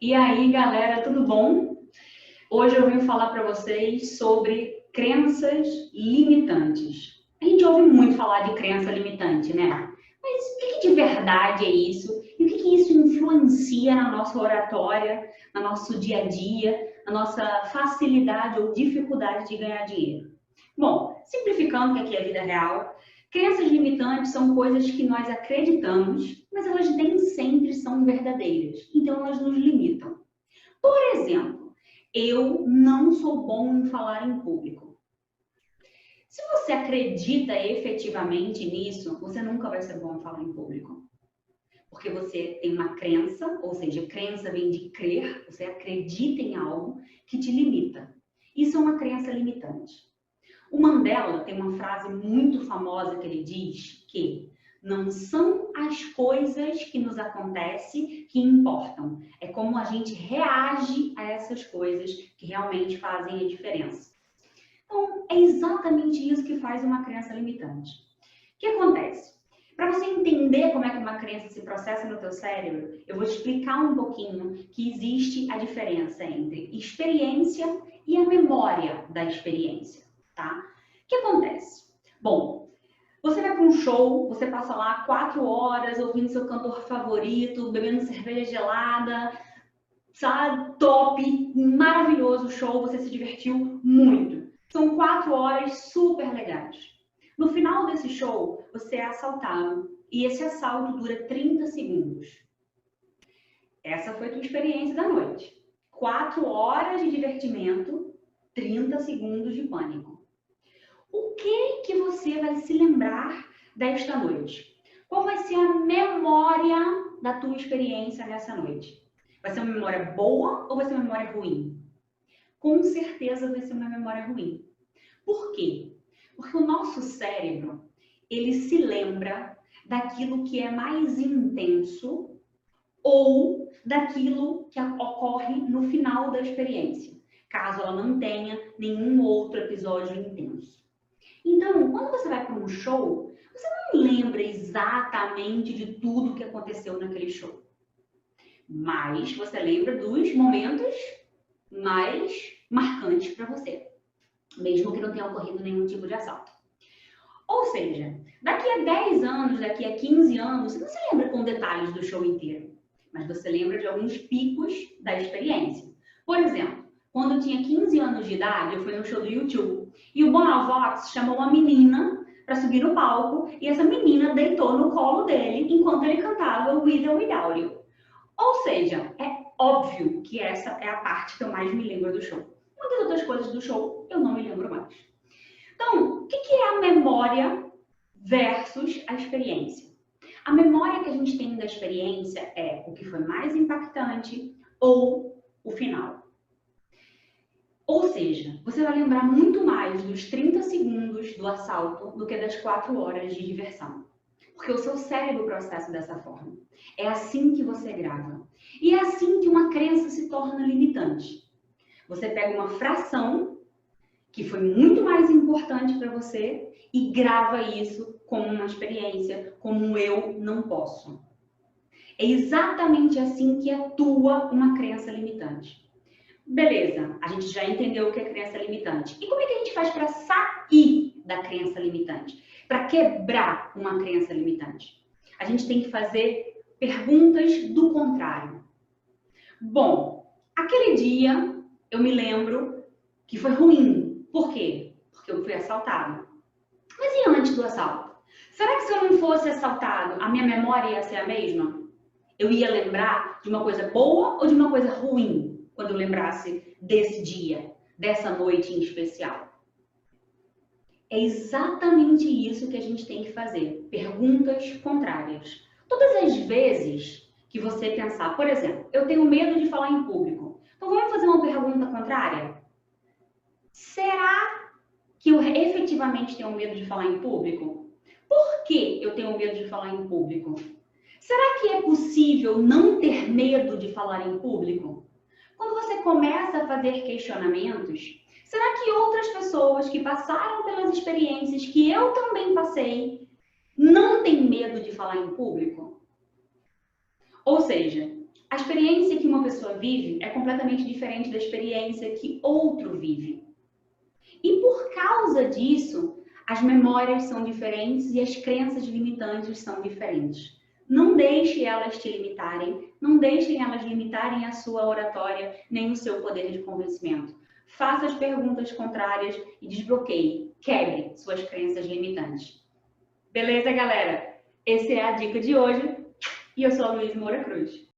E aí, galera, tudo bom? Hoje eu vim falar para vocês sobre crenças limitantes. A gente ouve muito falar de crença limitante, né? Mas o que de verdade é isso? E o que isso influencia na nossa oratória, no nosso dia a dia, na nossa facilidade ou dificuldade de ganhar dinheiro? Bom, simplificando que aqui é a vida real, crenças limitantes são coisas que nós acreditamos, mas elas nem sempre são verdadeiras. Então elas nos limitam. Por exemplo, eu não sou bom em falar em público. Se você acredita efetivamente nisso, você nunca vai ser bom em falar em público. Porque você tem uma crença, ou seja, crença vem de crer, você acredita em algo que te limita. Isso é uma crença limitante. O Mandela tem uma frase muito famosa que ele diz que não são as coisas que nos acontecem que importam, é como a gente reage a essas coisas que realmente fazem a diferença. Então, é exatamente isso que faz uma crença limitante. O que acontece? Para você entender como é que uma crença se processa no teu cérebro, eu vou te explicar um pouquinho que existe a diferença entre experiência e a memória da experiência, tá? O que acontece? Bom, você vai para um show, você passa lá 4 horas ouvindo seu cantor favorito, bebendo cerveja gelada, sabe? Top, maravilhoso show, você se divertiu muito. São 4 horas super legais. No final desse show, você é assaltado e esse assalto dura 30 segundos. Essa foi a tua experiência da noite. 4 horas de divertimento, 30 segundos de pânico. O que você vai se lembrar desta noite? Qual vai ser a memória da tua experiência nessa noite? Vai ser uma memória boa ou vai ser uma memória ruim? Com certeza vai ser uma memória ruim. Por quê? Porque o nosso cérebro, ele se lembra daquilo que é mais intenso ou daquilo que ocorre no final da experiência, caso ela não tenha nenhum outro episódio intenso. Então, quando você vai para um show, você não lembra exatamente de tudo que aconteceu naquele show. Mas você lembra dos momentos mais marcantes para você, mesmo que não tenha ocorrido nenhum tipo de assalto. Ou seja, daqui a 10 anos, daqui a 15 anos, você não se lembra com detalhes do show inteiro, mas você lembra de alguns picos da experiência. Por exemplo, quando eu tinha 15 anos de idade, eu fui no show do YouTube e o Bonovox chamou uma menina para subir no palco e essa menina deitou no colo dele enquanto ele cantava With or Without You. Ou seja, é óbvio que essa é a parte que eu mais me lembro do show. Muitas outras coisas do show eu não me lembro mais. Então, o que é a memória versus a experiência? A memória que a gente tem da experiência é o que foi mais impactante ou o final. Ou seja, você vai lembrar muito mais dos 30 segundos do assalto do que das 4 horas de diversão. Porque o seu cérebro processa dessa forma. É assim que você grava. E é assim que uma crença se torna limitante. Você pega uma fração que foi muito mais importante para você e grava isso como uma experiência, como um eu não posso. É exatamente assim que atua uma crença limitante. Beleza, a gente já entendeu o que é crença limitante. E como é que a gente faz para sair da crença limitante? Para quebrar uma crença limitante? A gente tem que fazer perguntas do contrário. Bom, aquele dia eu me lembro que foi ruim. Por quê? Porque eu fui assaltado. Mas e antes do assalto? Será que se eu não fosse assaltado, a minha memória ia ser a mesma? Eu ia lembrar de uma coisa boa ou de uma coisa ruim quando eu lembrasse desse dia, dessa noite em especial? É exatamente isso que a gente tem que fazer. Perguntas contrárias. Todas as vezes que você pensar, por exemplo, eu tenho medo de falar em público. Então vamos fazer uma pergunta contrária? Será que eu efetivamente tenho medo de falar em público? Por que eu tenho medo de falar em público? Será que é possível não ter medo de falar em público? Quando você começa a fazer questionamentos, será que outras pessoas que passaram pelas experiências que eu também passei não têm medo medo de falar em público? Ou seja, a experiência que uma pessoa vive é completamente diferente da experiência que outro vive. E por causa disso, as memórias são diferentes e as crenças limitantes são diferentes. Não deixe elas te limitarem, não deixem elas limitarem a sua oratória nem o seu poder de convencimento. Faça as perguntas contrárias e desbloqueie, quebre suas crenças limitantes. Beleza, galera? Essa é a dica de hoje e eu sou a Luísa Moura Cruz.